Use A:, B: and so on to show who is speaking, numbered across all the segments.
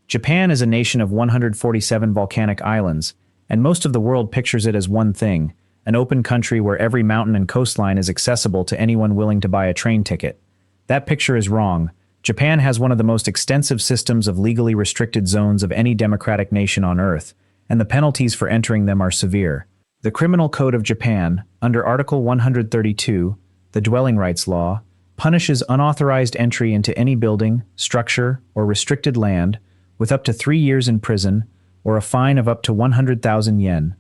A: Japan is a nation of 147 volcanic islands, and most of the world pictures it as one thing, an open country where every mountain and coastline is accessible to anyone willing to buy a train ticket. That picture is wrong. Japan has one of the most extensive systems of legally restricted zones of any democratic nation on Earth, and the penalties for entering them are severe. The Criminal Code of Japan, under Article 132, the Dwelling Rights Law, punishes unauthorized entry into any building, structure, or restricted land with up to 3 years in prison or a fine of up to 100,000 yen.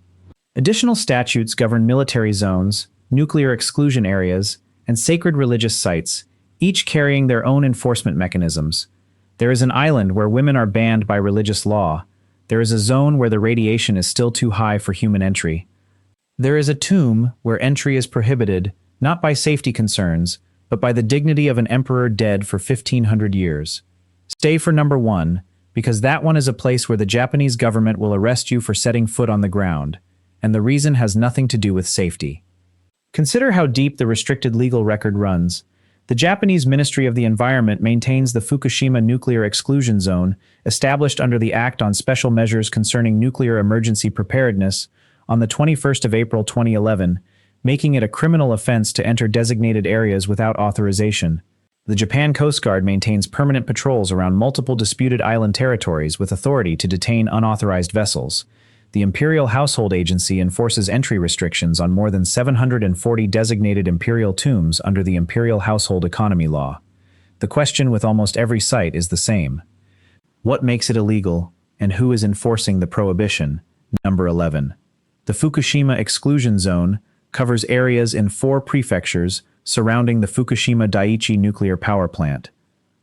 A: Additional statutes govern military zones, nuclear exclusion areas, and sacred religious sites, each carrying their own enforcement mechanisms. There is an island where women are banned by religious law. There is a zone where the radiation is still too high for human entry. There is a tomb where entry is prohibited, not by safety concerns, but by the dignity of an emperor dead for 1,500 years. Stay for number 1, because that one is a place where the Japanese government will arrest you for setting foot on the ground, and the reason has nothing to do with safety. Consider how deep the restricted legal record runs. The Japanese Ministry of the Environment maintains the Fukushima Nuclear Exclusion Zone, established under the Act on Special Measures Concerning Nuclear Emergency Preparedness on the 21st of April 2011, making it a criminal offense to enter designated areas without authorization. The Japan Coast Guard maintains permanent patrols around multiple disputed island territories with authority to detain unauthorized vessels. The Imperial Household Agency enforces entry restrictions on more than 740 designated imperial tombs under the Imperial Household Economy Law. The question with almost every site is the same. What makes it illegal, and who is enforcing the prohibition? Number 11. The Fukushima Exclusion Zone covers areas in 4 prefectures surrounding the Fukushima Daiichi nuclear power plant.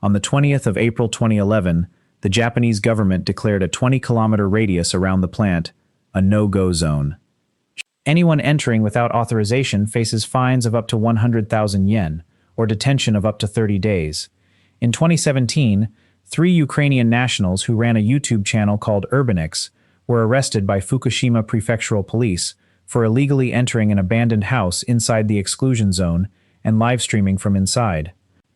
A: On the 20th of April 2011, the Japanese government declared a 20-kilometer radius around the plant a no-go zone. Anyone entering without authorization faces fines of up to 100,000 yen, or detention of up to 30 days. In 2017, 3 Ukrainian nationals who ran a YouTube channel called Urbanix were arrested by Fukushima Prefectural Police for illegally entering an abandoned house inside the exclusion zone and live streaming from inside.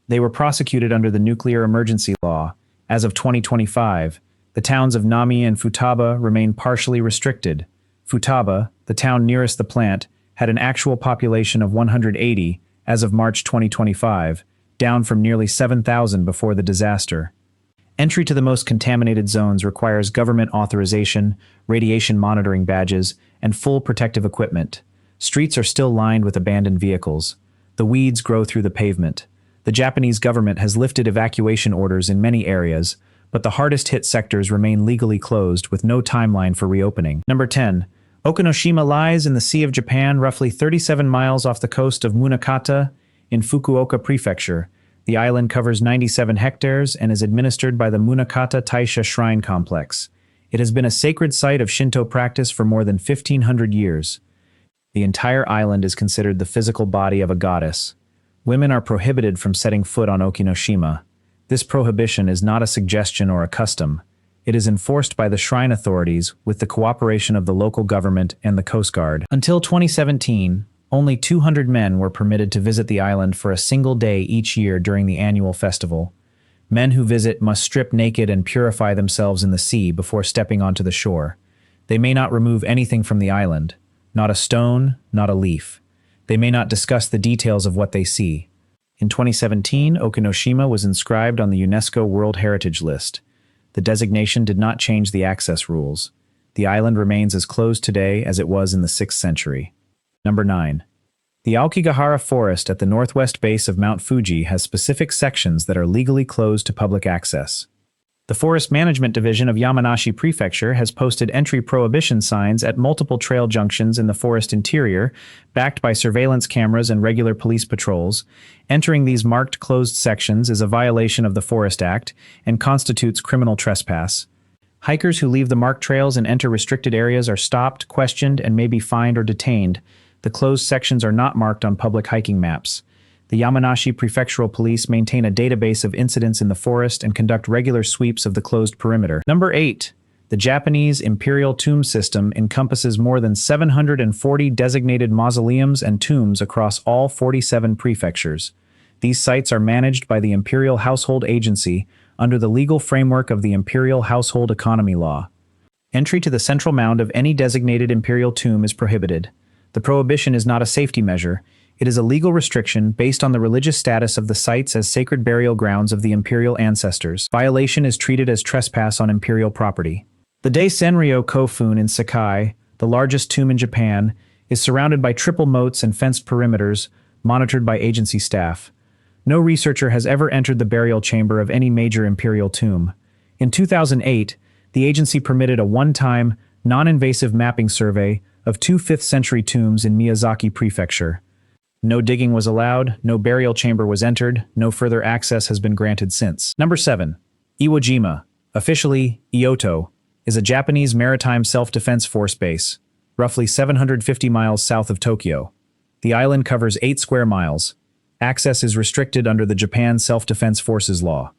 A: They were prosecuted under the Nuclear Emergency Law. As of 2025, the towns of Nami and Futaba remain partially restricted. Futaba, the town nearest the plant, had an actual population of 180 as of March 2025, down from nearly 7,000 before the disaster. Entry to the most contaminated zones requires government authorization, radiation monitoring badges, and full protective equipment. Streets are still lined with abandoned vehicles. The weeds grow through the pavement. The Japanese government has lifted evacuation orders in many areas, but the hardest-hit sectors remain legally closed with no timeline for reopening. Number 10. Okinoshima lies in the Sea of Japan, roughly 37 miles off the coast of Munakata in Fukuoka Prefecture. The island covers 97 hectares and is administered by the Munakata Taisha Shrine Complex. It has been a sacred site of Shinto practice for more than 1,500 years. The entire island is considered the physical body of a goddess. Women are prohibited from setting foot on Okinoshima. This prohibition is not a suggestion or a custom. It is enforced by the shrine authorities with the cooperation of the local government and the Coast Guard. Until 2017, only 200 men were permitted to visit the island for a single day each year during the annual festival. Men who visit must strip naked and purify themselves in the sea before stepping onto the shore. They may not remove anything from the island. Not a stone, not a leaf. They may not discuss the details of what they see. In 2017, Okinoshima was inscribed on the UNESCO World Heritage List. The designation did not change the access rules. The island remains as closed today as it was in the 6th century. Number 9. The Aokigahara forest at the northwest base of Mount Fuji has specific sections that are legally closed to public access. The Forest Management Division of Yamanashi Prefecture has posted entry prohibition signs at multiple trail junctions in the forest interior, backed by surveillance cameras and regular police patrols. Entering these marked closed sections is a violation of the Forest Act and constitutes criminal trespass. Hikers who leave the marked trails and enter restricted areas are stopped, questioned, and may be fined or detained. The closed sections are not marked on public hiking maps. The Yamanashi Prefectural Police maintain a database of incidents in the forest and conduct regular sweeps of the closed perimeter. Number 8. The Japanese imperial tomb system encompasses more than 740 designated mausoleums and tombs across all 47 prefectures. These sites are managed by the Imperial Household Agency under the legal framework of the Imperial Household Economy Law. Entry to the central mound of any designated imperial tomb is prohibited. The prohibition is not a safety measure. It is a legal restriction based on the religious status of the sites as sacred burial grounds of the imperial ancestors. Violation is treated as trespass on imperial property. The Daisenryo Kofun in Sakai, the largest tomb in Japan, is surrounded by triple moats and fenced perimeters, monitored by agency staff. No researcher has ever entered the burial chamber of any major imperial tomb. In 2008, the agency permitted a one-time, non-invasive mapping survey of two 5th-century tombs in Miyazaki Prefecture. No digging was allowed, no burial chamber was entered, no further access has been granted since. Number 7. Iwo Jima, officially Ioto, is a Japanese maritime self-defense force base, roughly 750 miles south of Tokyo. The island covers 8 square miles. Access is restricted under the Japan Self-Defense Forces Law.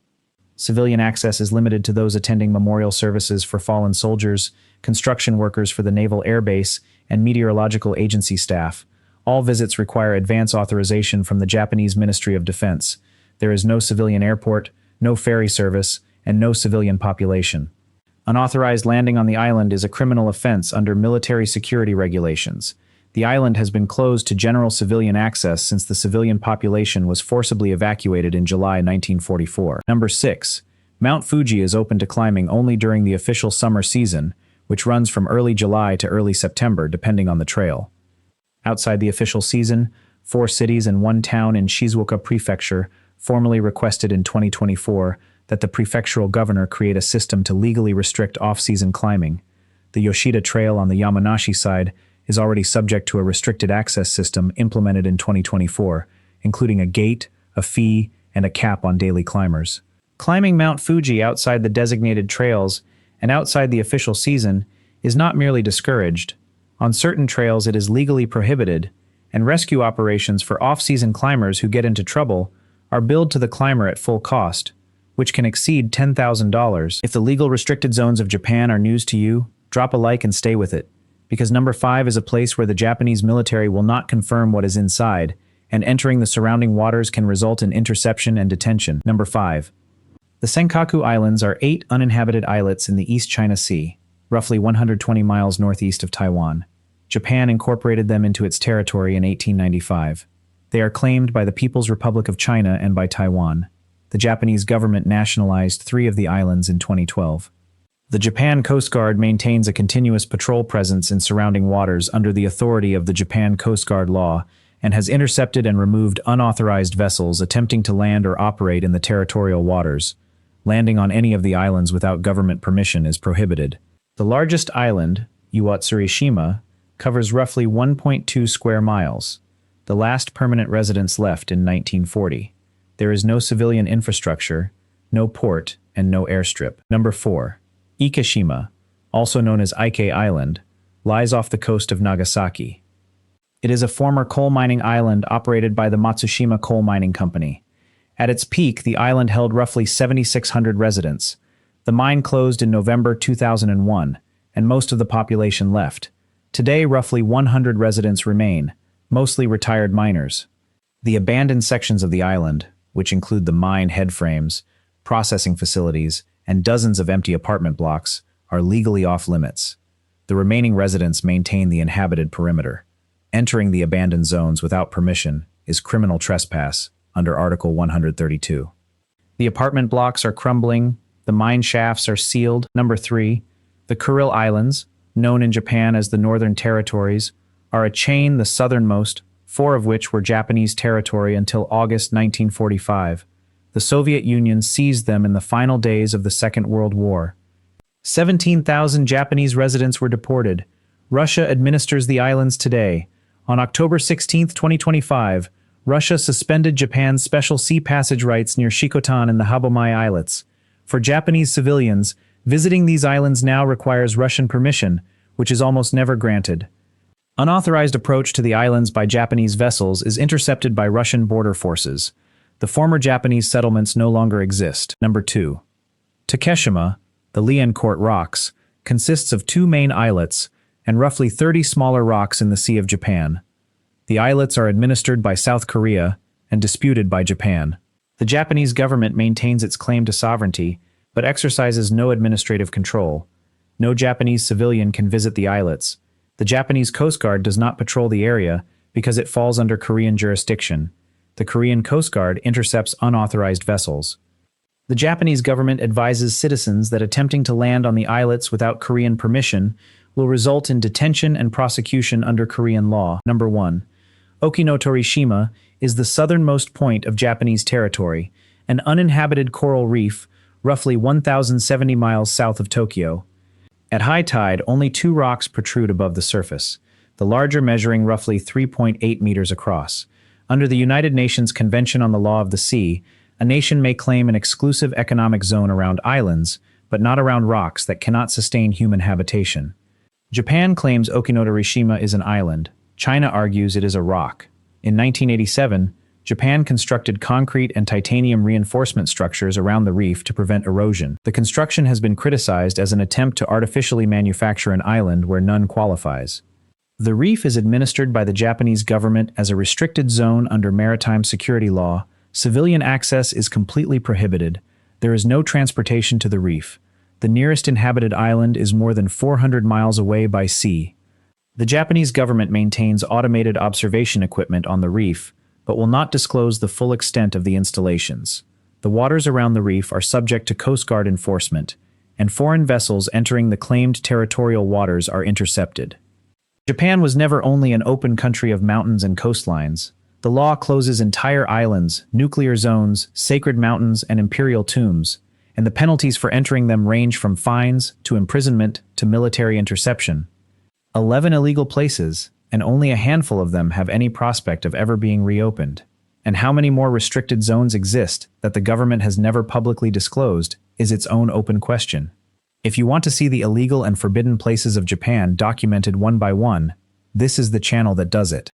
A: Civilian access is limited to those attending memorial services for fallen soldiers, construction workers for the Naval Air Base, and meteorological agency staff. All visits require advance authorization from the Japanese Ministry of Defense. There is no civilian airport, no ferry service, and no civilian population. Unauthorized landing on the island is a criminal offense under military security regulations. The island has been closed to general civilian access since the civilian population was forcibly evacuated in July 1944. Number 6. Mount Fuji is open to climbing only during the official summer season, which runs from early July to early September depending on the trail. Outside the official season, 4 cities and 1 town in Shizuoka Prefecture formally requested in 2024 that the prefectural governor create a system to legally restrict off-season climbing. The Yoshida Trail on the Yamanashi side is already subject to a restricted access system implemented in 2024, including a gate, a fee, and a cap on daily climbers. Climbing Mount Fuji outside the designated trails and outside the official season is not merely discouraged. On certain trails it is legally prohibited, and rescue operations for off-season climbers who get into trouble are billed to the climber at full cost, which can exceed $10,000. If the legal restricted zones of Japan are news to you, drop a like and stay with it, because number 5 is a place where the Japanese military will not confirm what is inside, and entering the surrounding waters can result in interception and detention. Number 5. The Senkaku Islands are 8 uninhabited islets in the East China Sea, roughly 120 miles northeast of Taiwan. Japan incorporated them into its territory in 1895. They are claimed by the People's Republic of China and by Taiwan. The Japanese government nationalized 3 of the islands in 2012. The Japan Coast Guard maintains a continuous patrol presence in surrounding waters under the authority of the Japan Coast Guard Law and has intercepted and removed unauthorized vessels attempting to land or operate in the territorial waters. Landing on any of the islands without government permission is prohibited. The largest island, Okinotorishima, covers roughly 1.2 square miles. The last permanent residents left in 1940. There is no civilian infrastructure, no port, and no airstrip. Number 4. Ikeshima, also known as Ike Island, lies off the coast of Nagasaki. It is a former coal mining island operated by the Matsushima Coal Mining Company. At its peak, the island held roughly 7,600 residents. The mine closed in November 2001, and most of the population left. Today, roughly 100 residents remain, mostly retired miners. The abandoned sections of the island, which include the mine headframes, processing facilities, and dozens of empty apartment blocks, are legally off-limits. The remaining residents maintain the inhabited perimeter. Entering the abandoned zones without permission is criminal trespass under Article 132. The apartment blocks are crumbling, the mine shafts are sealed. Number 3. The Kuril Islands, known in Japan as the Northern Territories, are a chain, the southernmost, 4 of which were Japanese territory until August 1945. The Soviet Union seized them in the final days of the Second World War. 17,000 Japanese residents were deported. Russia administers the islands today. On October 16, 2025, Russia suspended Japan's special sea passage rights near Shikotan and the Habomai Islets. For Japanese civilians, visiting these islands now requires Russian permission, which is almost never granted. Unauthorized approach to the islands by Japanese vessels is intercepted by Russian border forces. The former Japanese settlements no longer exist. Number 2. Takeshima, the Liancourt Rocks, consists of 2 main islets and roughly 30 smaller rocks in the Sea of Japan. The islets are administered by South Korea and disputed by Japan. The Japanese government maintains its claim to sovereignty, but exercises no administrative control. No Japanese civilian can visit the islets. The Japanese Coast Guard does not patrol the area because it falls under Korean jurisdiction. The Korean Coast Guard intercepts unauthorized vessels. The Japanese government advises citizens that attempting to land on the islets without Korean permission will result in detention and prosecution under Korean law. Number 1. Okinotorishima is the southernmost point of Japanese territory, an uninhabited coral reef roughly 1,070 miles south of Tokyo. At high tide, only 2 rocks protrude above the surface, the larger measuring roughly 3.8 meters across. Under the United Nations Convention on the Law of the Sea, a nation may claim an exclusive economic zone around islands, but not around rocks that cannot sustain human habitation. Japan claims Okinotorishima is an island. China argues it is a rock. In 1987, Japan constructed concrete and titanium reinforcement structures around the reef to prevent erosion. The construction has been criticized as an attempt to artificially manufacture an island where none qualifies. The reef is administered by the Japanese government as a restricted zone under maritime security law. Civilian access is completely prohibited. There is no transportation to the reef. The nearest inhabited island is more than 400 miles away by sea. The Japanese government maintains automated observation equipment on the reef, but will not disclose the full extent of the installations. The waters around the reef are subject to Coast Guard enforcement, and foreign vessels entering the claimed territorial waters are intercepted. Japan was never only an open country of mountains and coastlines. The law closes entire islands, nuclear zones, sacred mountains, and imperial tombs, and the penalties for entering them range from fines to imprisonment to military interception. 11 illegal places, and only a handful of them have any prospect of ever being reopened. And how many more restricted zones exist that the government has never publicly disclosed is its own open question. If you want to see the illegal and forbidden places of Japan documented one by one, this is the channel that does it.